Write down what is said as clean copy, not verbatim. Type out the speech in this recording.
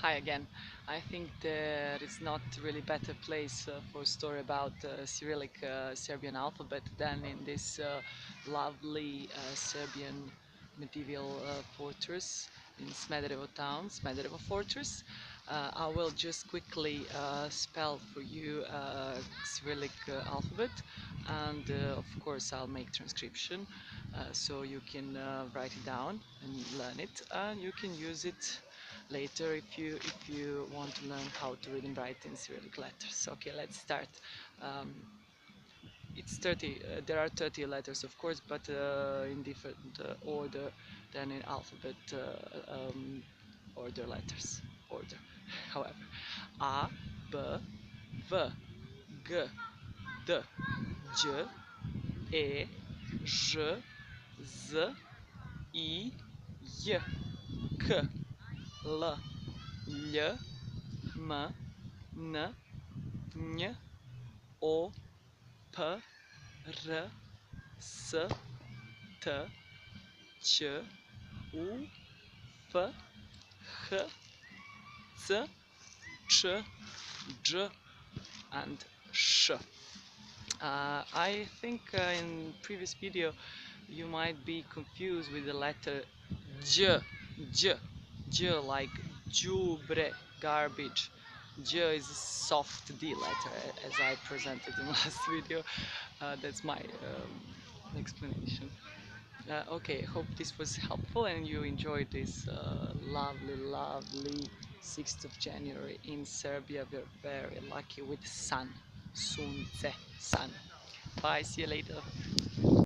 Hi again. I think there is not really better place for a story about Cyrillic Serbian alphabet than in this lovely Serbian medieval fortress in Smederevo town, Smederevo fortress. I will just quickly spell for you Cyrillic alphabet, and of course I'll make transcription so you can write it down and learn it, and you can use it later if you want to learn how to read and write in Cyrillic letters. Okay, let's start. Um, it's 30. There are 30 letters, of course, but in different order than in alphabet order letters. Order, however, A, B, V, G, D, J, E, Ž, Z, I, J, K, L, Lj, M, N, Nj, O, P, R, S, T, Ć, U, F, H, C, Č, Dž, and Š. I think in previous video you might be confused with the letter J, J, J like đubre, garbage. J is a soft D letter, as I presented in last video. That's my explanation. Okay, hope this was helpful and you enjoyed this lovely 6th of January in Serbia. We're very lucky with sun, sunce, sun. Bye, see you later.